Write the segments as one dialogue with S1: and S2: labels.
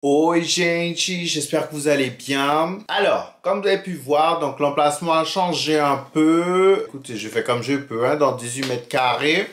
S1: Oi gente, j'espère que vous allez bien. Alors, comme vous avez pu voir, donc l'emplacement a changé un peu. Écoutez, je fais comme je peux, hein, dans 18 mètres carrés.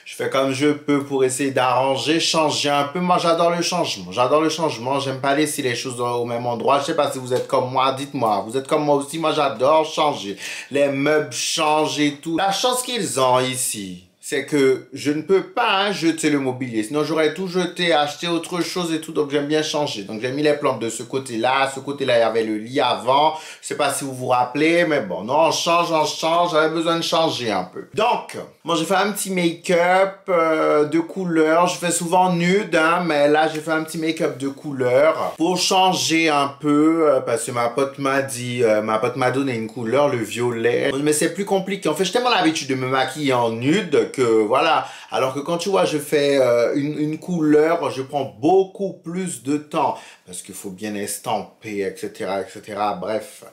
S1: Je fais comme je peux pour essayer d'arranger, changer un peu. Moi, j'adore le changement. J'adore le changement. J'aime pas laisser les choses au même endroit. Je sais pas si vous êtes comme moi. Dites-moi. Vous êtes comme moi aussi. Moi, j'adore changer. Les meubles changent et tout. La chance qu'ils ont ici, c'est que je ne peux pas jeter le mobilier. Sinon, j'aurais tout jeté, acheté autre chose et tout. Donc, j'aime bien changer. Donc, j'ai mis les plantes de ce côté-là. Ce côté-là, il y avait le lit avant. Je sais pas si vous vous rappelez, mais bon, non, on change, on change. J'avais besoin de changer un peu. Donc, moi, j'ai fait un petit make-up de couleur. Je fais souvent nude, hein, mais là, j'ai fait un petit make-up de couleur pour changer un peu parce que ma pote m'a dit, ma pote m'a donné une couleur, le violet. Mais c'est plus compliqué. En fait, j'ai tellement l'habitude de me maquiller en nude que voilà. Alors que quand tu vois, je fais une couleur, je prends beaucoup plus de temps parce qu'il faut bien estamper, etc., etc. Bref,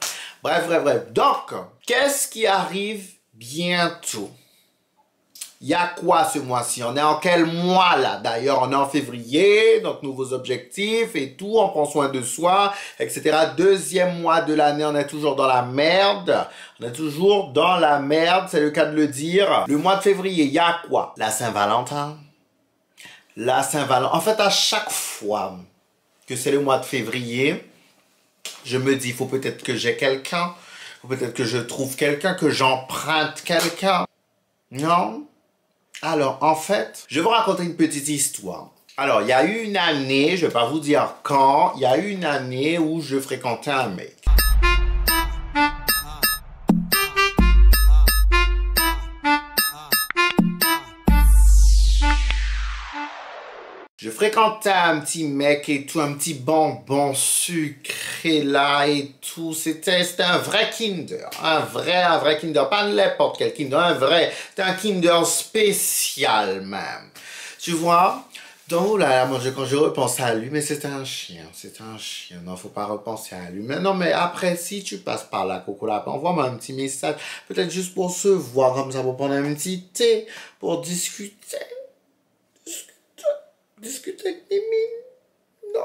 S1: bref, bref, bref. Donc, qu'est-ce qui arrive bientôt? Il y a quoi ce mois-ci? On est en quel mois là? D'ailleurs, on est en février, donc nouveaux objectifs et tout, on prend soin de soi, etc. Deuxième mois de l'année, on est toujours dans la merde. On est toujours dans la merde, c'est le cas de le dire. Le mois de février, il y a quoi? La Saint-Valentin. La Saint-Valentin. En fait, à chaque fois que c'est le mois de février, je me dis, il faut peut-être que j'ai quelqu'un, il faut peut-être que je trouve quelqu'un, que j'emprunte quelqu'un. Non? Alors, en fait, je vais vous raconter une petite histoire. Alors, il y a eu une année, je vais pas vous dire quand, il y a eu une année où je fréquentais un mec. Je fréquentais un petit mec et tout, un petit bonbon sucré là et tout. C'était un vrai Kinder. Un vrai Kinder. Pas n'importe quel Kinder, un vrai. C'était un Kinder spécial même. Tu vois? Donc, oh là là, moi, quand je repense à lui, mais c'était un chien. C'était un chien. Non, faut pas repenser à lui. Mais non, mais après, si tu passes par là, Coco Lapin, envoie-moi un petit message. Peut-être juste pour se voir comme ça, pour prendre un petit thé, pour discuter. Discuter avec des mines. Non.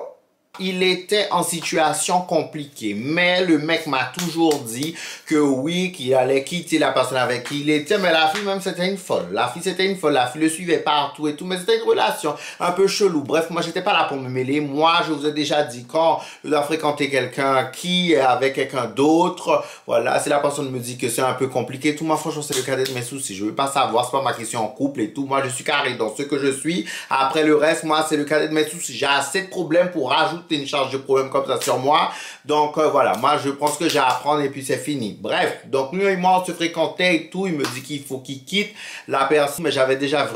S1: Il était en situation compliquée, mais le mec m'a toujours dit que oui, qu'il allait quitter la personne avec qui il était, mais la fille même c'était une folle. La fille c'était une folle, la fille le suivait partout et tout, mais c'était une relation un peu chelou. Bref, moi j'étais pas là pour me mêler. Moi, je vous ai déjà dit, quand je dois fréquenter quelqu'un qui est avec quelqu'un d'autre, voilà, si la personne me dit que c'est un peu compliqué, tout, moi franchement c'est le cadet de mes soucis. Je veux pas savoir, c'est pas ma question en couple et tout. Moi je suis carré dans ce que je suis. Après le reste, moi c'est le cadet de mes soucis. J'ai assez de problèmes pour rajouter une charge de problème comme ça sur moi. Donc voilà, moi je prends ce que j'ai à apprendre et puis c'est fini. Bref, donc lui et moi on se fréquentait et tout. Il me dit qu'il faut qu'il quitte la personne, mais j'avais déjà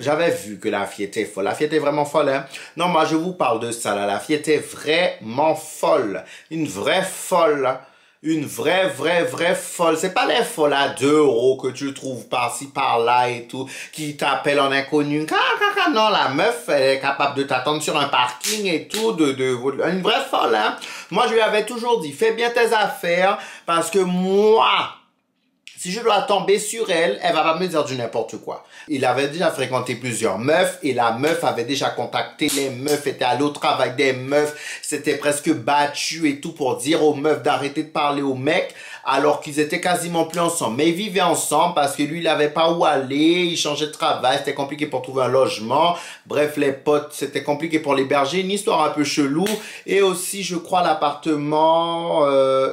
S1: j'avais vu que la fille était folle. La fille était vraiment folle, hein. Non, moi je vous parle de ça là. La fille était vraiment folle. Une vraie folle. Une vraie folle. C'est pas les folles à 2 euros que tu trouves par-ci, par-là et tout, qui t'appellent en inconnu. Non, la meuf, elle est capable de t'attendre sur un parking et tout, une vraie folle, hein. Moi, je lui avais toujours dit, fais bien tes affaires, parce que moi, si je dois tomber sur elle, elle va pas me dire du n'importe quoi. Il avait déjà fréquenté plusieurs meufs et la meuf avait déjà contacté les meufs, était allé au travail des meufs, s'était presque battu et tout pour dire aux meufs d'arrêter de parler aux mecs alors qu'ils étaient quasiment plus ensemble. Mais ils vivaient ensemble parce que lui, il avait pas où aller, il changeait de travail, c'était compliqué pour trouver un logement. Bref, les potes, c'était compliqué pour l'héberger, une histoire un peu chelou. Et aussi, je crois, l'appartement...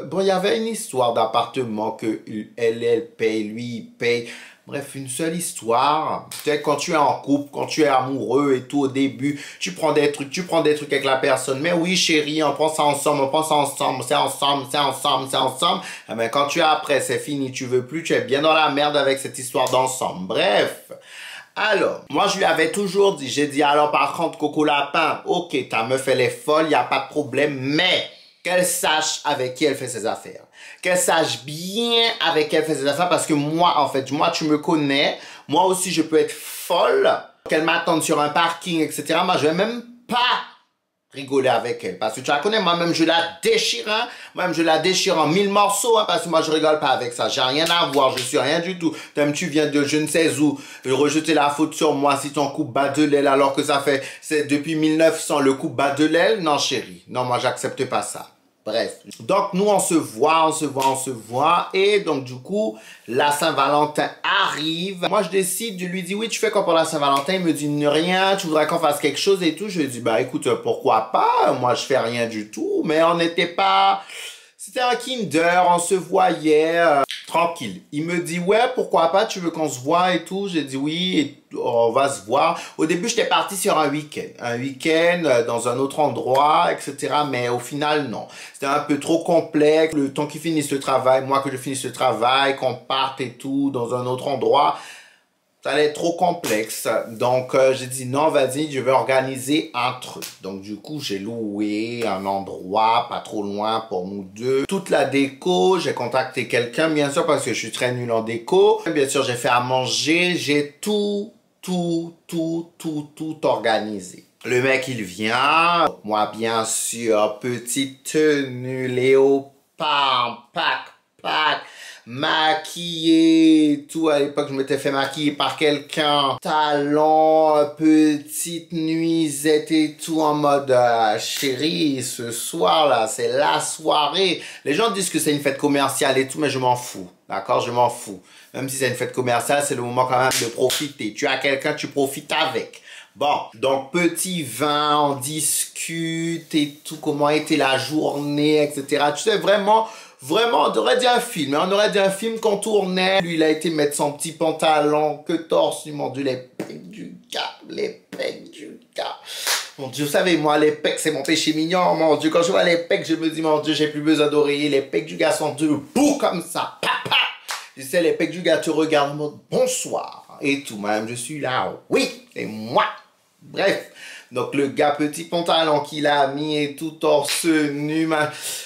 S1: Bon, il y avait une histoire d'appartement que elle paye, lui, il paye. Bref, une seule histoire. Peut-être quand tu es en couple, quand tu es amoureux et tout au début, tu prends des trucs avec la personne. Mais oui, chérie, on prend ça ensemble, c'est ensemble. Mais quand tu es après, c'est fini, tu veux plus, tu es bien dans la merde avec cette histoire d'ensemble. Bref. Alors, moi je lui avais toujours dit, j'ai dit, alors par contre, Coco Lapin, ok, ta meuf elle est folle, y a pas de problème, mais qu'elle sache avec qui elle fait ses affaires. Qu'elle sache bien avec qui elle fait ses affaires parce que moi, en fait, moi tu me connais, moi aussi je peux être folle, qu'elle m'attende sur un parking, etc. Moi je vais même pas rigoler avec elle. Parce que tu la connais, moi-même, je la déchire, hein. Moi-même, je la déchire en 1000 morceaux, hein, parce que moi, je rigole pas avec ça. J'ai rien à voir, je suis rien du tout. Comme tu viens de je ne sais où rejeter la faute sur moi si ton couple bat de l'aile, alors que c'est depuis 1900 le couple bat de l'aile. Non, chérie. Non, moi, j'accepte pas ça. Bref. Donc, nous, on se voit. Et donc, du coup, la Saint-Valentin arrive. Moi, je décide, je lui dis, oui, tu fais quoi pour la Saint-Valentin? Il me dit, rien, tu voudrais qu'on fasse quelque chose et tout. Je lui dis, bah, écoute, pourquoi pas? Moi, je fais rien du tout. Mais on n'était pas... C'était un Kinder, on se voyait tranquille. Il me dit, ouais, pourquoi pas, tu veux qu'on se voit et tout. J'ai dit oui, et on va se voir. Au début, j'étais parti sur un week-end. Un week-end dans un autre endroit, etc. Mais au final, non. C'était un peu trop complexe. Le temps qu'il finisse le travail, moi que je finisse le travail, qu'on parte et tout dans un autre endroit. Ça allait être trop complexe. Donc, j'ai dit non, vas-y, je vais organiser un truc. Donc, du coup, j'ai loué un endroit pas trop loin pour nous deux. Toute la déco, j'ai contacté quelqu'un, bien sûr, parce que je suis très nul en déco. Bien sûr, j'ai fait à manger. J'ai tout organisé. Le mec, il vient. Moi, bien sûr, petite tenue, léopard, pack. Maquillé, tout. À l'époque, je m'étais fait maquiller par quelqu'un. Talons, petite nuisette et tout en mode chérie, ce soir là, c'est la soirée. Les gens disent que c'est une fête commerciale et tout, mais je m'en fous. D'accord, je m'en fous. Même si c'est une fête commerciale, c'est le moment quand même de profiter. Tu as quelqu'un, tu profites avec. Bon, donc petit vin, on discute et tout, comment était la journée, etc. Tu sais, vraiment, on aurait dit un film. On aurait dit un film qu'on tournait. Lui, il a été mettre son petit pantalon, que torse, mon Dieu, les pecs du gars. Mon Dieu, vous savez, moi, les pecs, c'est mon péché mignon, mon Dieu. Quand je vois les pecs, je me dis, mon Dieu, j'ai plus besoin d'oreiller. Les pecs du gars sont debout comme ça. Papa! Tu sais, les pecs du gars te regardent en mode bonsoir. Et tout, madame, je suis là. Oui, c'est moi. Bref. Donc, le gars, petit pantalon qu'il a mis et tout torse nu.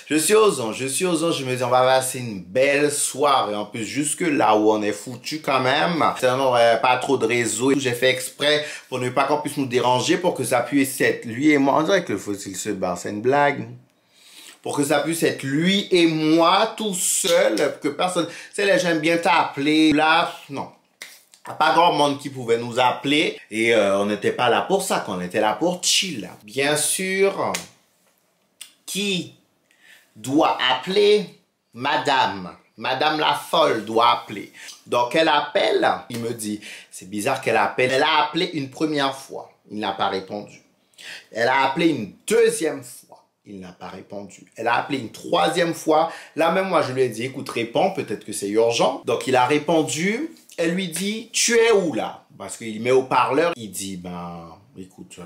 S1: Je suis aux anges. Je me dis, on va passer une belle soirée. En plus, jusque là où on est foutu quand même. On n'aurait pas trop de réseau. J'ai fait exprès pour ne pas qu'on puisse nous déranger, pour que ça puisse être lui et moi. On dirait que le fossile se barre. C'est une blague. Pour que ça puisse être lui et moi tout seul, que personne... Tu sais, les gens aiment bien t'appeler. Là, non. Il n'y a pas grand monde qui pouvait nous appeler. Et on n'était pas là pour ça, qu'on était là pour chill. Bien sûr, qui doit appeler? Madame. Madame la folle doit appeler. Donc, elle appelle. Il me dit, c'est bizarre qu'elle appelle. Elle a appelé une première fois. Il n'a pas répondu. Elle a appelé une deuxième fois. Il n'a pas répondu. Elle a appelé une troisième fois. Là même, moi, je lui ai dit, écoute, réponds, peut-être que c'est urgent. Donc, il a répondu. Elle lui dit, tu es où là? Parce qu'il met au parleur. Il dit, ben, écoute,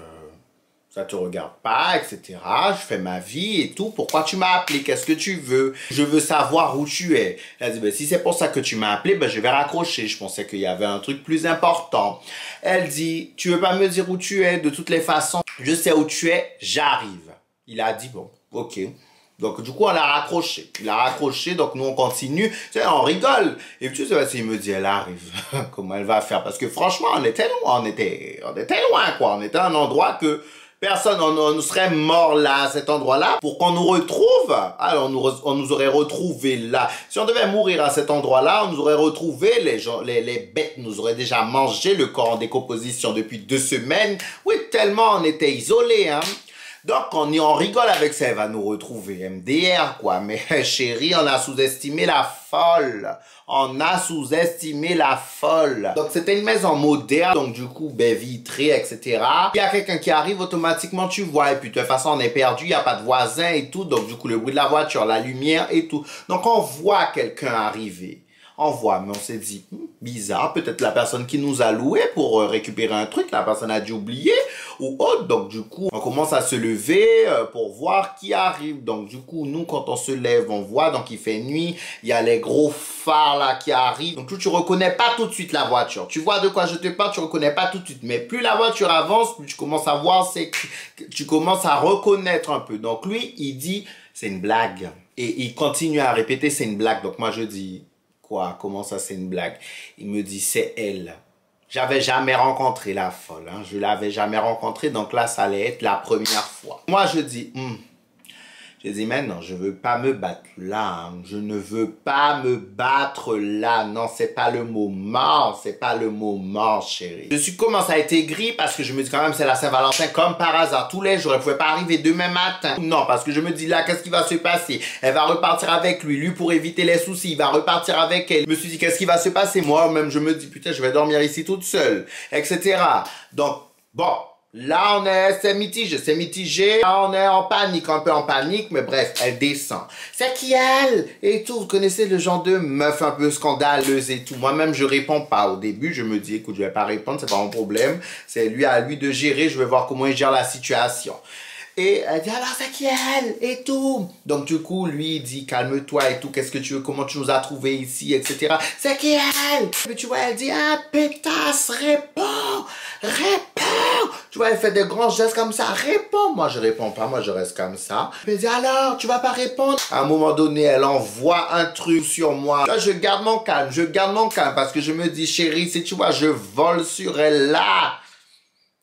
S1: ça te regarde pas, etc. Je fais ma vie et tout. Pourquoi tu m'as appelé? Qu'est-ce que tu veux? Je veux savoir où tu es. Elle a dit, ben, si c'est pour ça que tu m'as appelé, ben, je vais raccrocher. Je pensais qu'il y avait un truc plus important. Elle dit, tu veux pas me dire où tu es? De toutes les façons, je sais où tu es, j'arrive. Il a dit, bon, ok. Donc, du coup, on l'a raccroché. Il a raccroché, donc nous, on continue. Tu sais, on rigole. Et tu sais, il me dit, elle arrive. Comment elle va faire? Parce que franchement, on était loin. On était loin, quoi. On était à un endroit que personne, on serait mort là, à cet endroit-là, pour qu'on nous retrouve. Alors, on nous aurait retrouvés là. Si on devait mourir à cet endroit-là, on nous aurait retrouvés. Les bêtes nous auraient déjà mangé, le corps en décomposition depuis 2 semaines. Oui, tellement on était isolés, hein. Donc, on rigole avec ça, elle va nous retrouver. MDR, quoi. Mais chérie, on a sous-estimé la folle. On a sous-estimé la folle. Donc, c'était une maison moderne. Donc, du coup, baie vitrée, etc. Il y a quelqu'un qui arrive, automatiquement, tu vois. Et puis, de toute façon, on est perdu. Il n'y a pas de voisins et tout. Donc, du coup, le bruit de la voiture, la lumière et tout. Donc, on voit quelqu'un arriver. On voit, mais on s'est dit, bizarre, peut-être la personne qui nous a loué pour récupérer un truc, la personne a dû oublier ou autre. Donc, du coup, on commence à se lever pour voir qui arrive. Donc, du coup, nous, quand on se lève, on voit, donc il fait nuit, il y a les gros phares là qui arrivent. Donc, tu reconnais pas tout de suite la voiture. Tu vois de quoi je te parle, tu reconnais pas tout de suite. Mais plus la voiture avance, plus tu commences à voir, tu commences à reconnaître un peu. Donc, lui, il dit, c'est une blague. Et il continue à répéter, c'est une blague. Donc, moi, je dis... Quoi? Comment ça, c'est une blague? Il me dit, c'est elle. J'avais jamais rencontré la folle, hein. Je l'avais jamais rencontrée, donc là, ça allait être la première fois. Moi, je dis, j'ai dit, mais non, je veux pas me battre là. Hein. Je ne veux pas me battre là. Non, c'est pas le moment. C'est pas le moment, chérie. Je suis commencé à être aigri parce que je me dis quand même, c'est la Saint-Valentin comme par hasard. Tous les jours, elle pouvait pas arriver demain matin. Non, parce que je me dis là, qu'est-ce qui va se passer? Elle va repartir avec lui. Lui, pour éviter les soucis, il va repartir avec elle. Je me suis dit, qu'est-ce qui va se passer? Moi-même, je me dis, putain, je vais dormir ici toute seule, etc. Donc, bon. Là, c'est mitigé. Là, on est en panique, un peu en panique, mais bref, elle descend. C'est qui elle? Et tout, vous connaissez le genre de meuf un peu scandaleuse et tout. Moi-même, je réponds pas. Au début, je me dis, écoute, je vais pas répondre, c'est pas mon problème. C'est lui à lui de gérer, je vais voir comment il gère la situation. Et elle dit, alors c'est qui elle? Et tout. Donc du coup, lui, il dit, calme-toi et tout, qu'est-ce que tu veux, comment tu nous as trouvés ici, etc. C'est qui elle? Et tu vois, elle dit, ah, pétasse, réponds, réponds. Tu vois, elle fait des grands gestes comme ça, réponds. Moi, je réponds pas, moi, je reste comme ça. Elle dit, alors, tu vas pas répondre? À un moment donné, elle envoie un truc sur moi. Là, je garde mon calme, parce que je me dis, chérie, si tu vois, je vole sur elle là.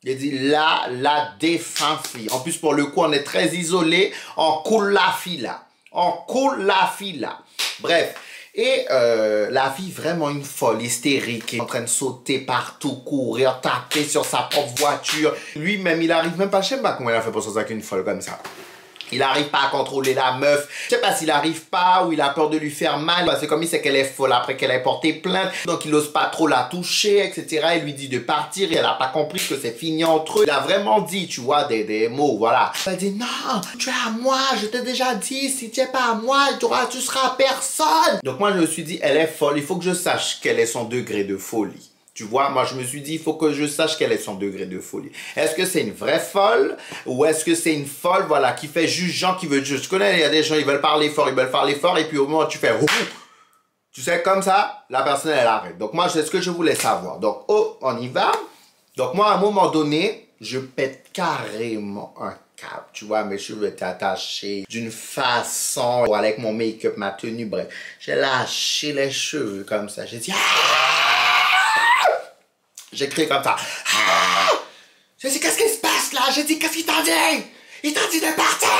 S1: Il dit là, la défunt fille. En plus, pour le coup, on est très isolé. On coule la fille là. On coule la fille là. Bref. Et la fille, vraiment une folle, hystérique, en train de sauter partout, courir, taper sur sa propre voiture. Lui-même, il arrive même pas, je sais pas comment il a fait pour sortir avec une folle comme ça. Il n'arrive pas à contrôler la meuf. Je sais pas s'il n'arrive pas ou il a peur de lui faire mal. C'est comme il sait qu'elle est folle après qu'elle ait porté plainte. Donc il n'ose pas trop la toucher, etc. Il lui dit de partir et elle n'a pas compris que c'est fini entre eux. Il a vraiment dit, tu vois, des mots, voilà. Elle dit, non, tu es à moi, je t'ai déjà dit, si tu n'es pas à moi, tu seras personne. Donc moi je me suis dit, elle est folle. Il faut que je sache quel est son degré de folie. Tu vois, moi, je me suis dit, il faut que je sache quel est son degré de folie. Est-ce que c'est une vraie folle ou est-ce que c'est une folle, voilà, qui fait juste gens qui veulent juste... Je connais, il y a des gens, ils veulent parler fort, et puis au moment où tu fais... Tu sais, comme ça, la personne, elle arrête. Donc, moi, c'est ce que je voulais savoir. Donc, on y va. Donc, moi, à un moment donné, je pète carrément un câble. Tu vois, mes cheveux étaient attachés d'une façon... Avec mon make-up, ma tenue, bref. J'ai lâché les cheveux comme ça. J'ai dit... J'ai crié comme ça. J'ai dit, qu'est-ce qui se passe là? J'ai dit, qu'est-ce qu'il t'a dit? Il t'a dit de partir!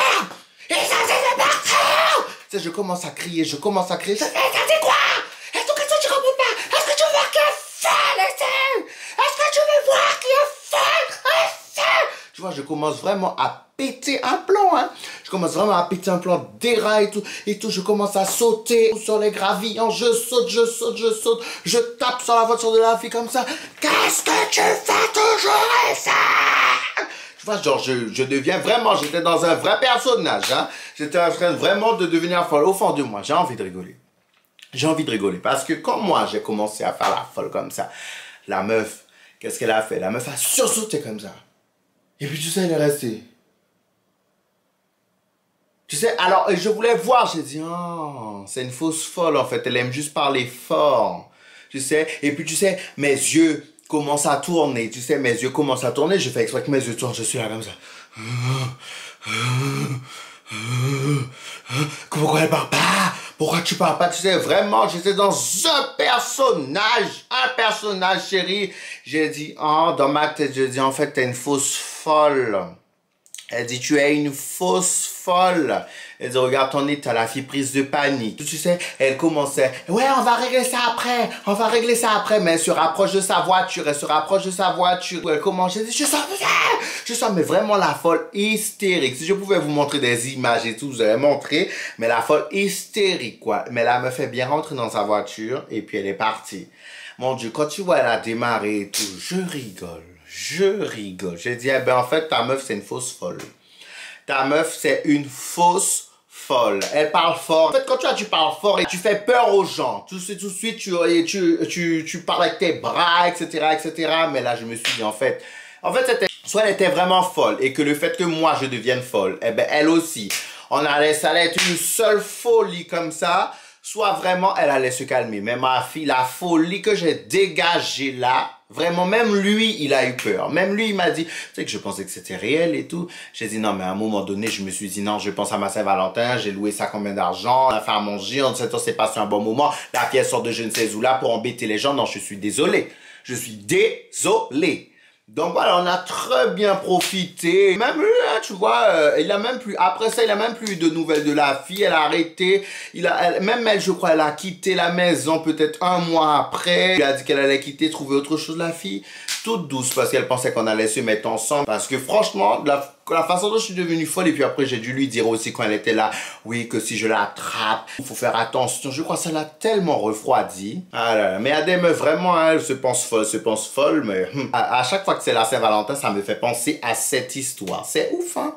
S1: Il t'a dit de partir! Tu sais, je commence à crier. Je dis, il t'a dit quoi? Est-ce que tu comprends pas? Est-ce que tu veux voir qu'il est folle, ici? Est-ce que tu veux voir qu'il est folle, ici? Tu vois, je commence vraiment à péter un plomb, hein. Je commence vraiment à péter un plomb des rats et tout. Je commence à sauter sur les gravillons. Je saute. Je tape sur la voiture de la fille comme ça. Qu'est-ce que tu fais toujours ici? Tu vois, genre, je deviens vraiment, j'étais dans un vrai personnage, hein. J'étais en train vraiment de devenir folle. Au fond de moi, j'ai envie de rigoler. J'ai envie de rigoler parce que quand moi, j'ai commencé à faire la folle comme ça, la meuf, qu'est-ce qu'elle a fait? La meuf a sursauté comme ça. Et puis tu sais, elle est restée. Tu sais, alors, je voulais voir, j'ai dit, oh, c'est une fausse folle, en fait, elle aime juste parler fort, tu sais, et puis, tu sais, mes yeux commencent à tourner, tu sais, mes yeux commencent à tourner, je fais exprès que mes yeux tournent, je suis là comme ça. Pourquoi elle parle pas? Pourquoi tu parles pas? Tu sais, vraiment, j'étais dans un personnage, chérie. J'ai dit, oh, dans ma tête, je dis, en fait, t'es une fausse folle. Elle dit, tu es une fausse folle. Elle dit, regarde ton état, la fille prise de panique. Tu sais, elle commençait, ouais, on va régler ça après. Mais elle se rapproche de sa voiture, Elle commence, je dis, je sens, mais vraiment la folle hystérique. Si je pouvais vous montrer des images et tout, je vous aurais montré. Mais la folle hystérique, quoi. Mais là, elle me fait bien rentrer dans sa voiture et puis elle est partie. Mon Dieu, quand tu vois, elle a démarré et tout, je rigole. J'ai dit, eh ben, en fait, ta meuf, c'est une fausse folle. Ta meuf, c'est une fausse folle. Elle parle fort. En fait, quand tu parles fort et tu fais peur aux gens, tout de suite, tu parles avec tes bras, etc. Mais là, je me suis dit, en fait, c'était, soit elle était vraiment folle et que le fait que moi, je devienne folle, eh ben, elle aussi, ça allait être une seule folie comme ça, soit vraiment, elle allait se calmer. Mais ma fille, la folie que j'ai dégagée là, vraiment, même lui, il a eu peur. Même lui, il m'a dit, tu sais que je pensais que c'était réel et tout. J'ai dit non, mais à un moment donné, je me suis dit non, je pense à ma Saint-Valentin, j'ai loué ça combien d'argent, on a fait à manger, on s'est passé un bon moment, la pièce sort de je ne sais où là pour embêter les gens. Non, je suis désolé. Je suis désolé. Donc voilà, on a très bien profité. Même lui, hein, tu vois, il a même plus, après ça, il a même plus eu de nouvelles de la fille. Elle a arrêté. Même elle, je crois, elle a quitté la maison peut-être un mois après. Elle a dit qu'elle allait quitter, trouver autre chose, la fille. Toute douce parce qu'elle pensait qu'on allait se mettre ensemble. Parce que franchement, la façon dont je suis devenue folle, et puis après j'ai dû lui dire aussi quand elle était là, oui, que si je l'attrape, il faut faire attention. Je crois que ça l'a tellement refroidi. Ah là là. Mais il y a des meufs vraiment, hein, elles se pensent folles, mais à chaque fois que c'est la Saint-Valentin, ça me fait penser à cette histoire. C'est ouf, hein?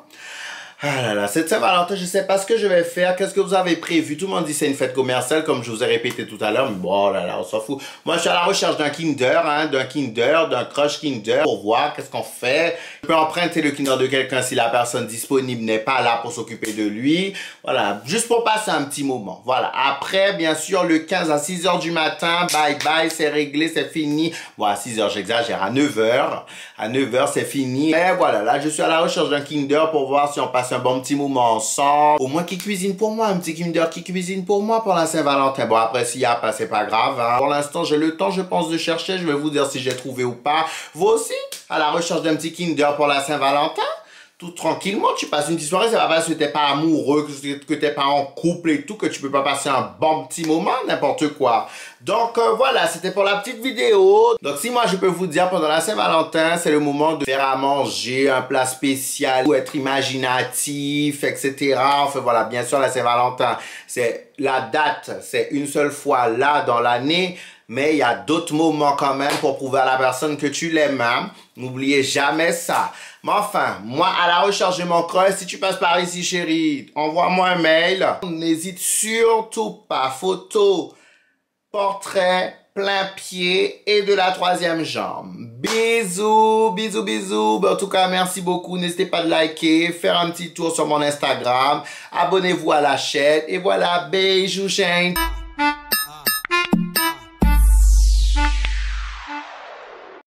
S1: Ah là là, cette Saint-Valentin, je sais pas ce que je vais faire. Qu'est-ce que vous avez prévu? Tout le monde dit c'est une fête commerciale, comme je vous ai répété tout à l'heure. Mais bon, là là, on s'en fout. Moi, je suis à la recherche d'un Kinder, hein, d'un crush Kinder, pour voir qu'est-ce qu'on fait. Je peux emprunter le Kinder de quelqu'un si la personne disponible n'est pas là pour s'occuper de lui. Voilà, juste pour passer un petit moment. Voilà. Après, bien sûr, le 15 à 6 h du matin, bye bye, c'est réglé, c'est fini. Bon, à 6 h, j'exagère, à 9 h. À 9 h, c'est fini. Et voilà, là, je suis à la recherche d'un Kinder pour voir si on passe un bon petit moment ensemble. Au moins qui cuisine pour moi, un petit Kinder qui cuisine pour moi pour la Saint-Valentin. Bon, après, s'il y a pas, c'est pas grave, hein. Pour l'instant, j'ai le temps, je pense, de chercher. Je vais vous dire si j'ai trouvé ou pas. Vous aussi, à la recherche d'un petit Kinder pour la Saint-Valentin? Tout tranquillement, tu passes une petite soirée, c'est pas parce que t'es pas amoureux, que t'es pas en couple et tout, que tu peux pas passer un bon petit moment, n'importe quoi. Donc voilà, c'était pour la petite vidéo. Donc si moi je peux vous dire, pendant la Saint-Valentin, c'est le moment de faire à manger un plat spécial, ou être imaginatif, etc. Enfin voilà, bien sûr la Saint-Valentin, c'est la date, c'est une seule fois là dans l'année. Mais il y a d'autres moments quand même pour prouver à la personne que tu l'aimes. Hein? N'oubliez jamais ça. Mais enfin, moi, à la recherche de mon crush, si tu passes par ici, chérie, envoie-moi un mail. N'hésite surtout pas. Photo, portrait, plein pied et de la troisième jambe. Bisous, bisous, bisous. En tout cas, merci beaucoup. N'hésitez pas de liker, faire un petit tour sur mon Instagram. Abonnez-vous à la chaîne. Et voilà, bisous, chaîne.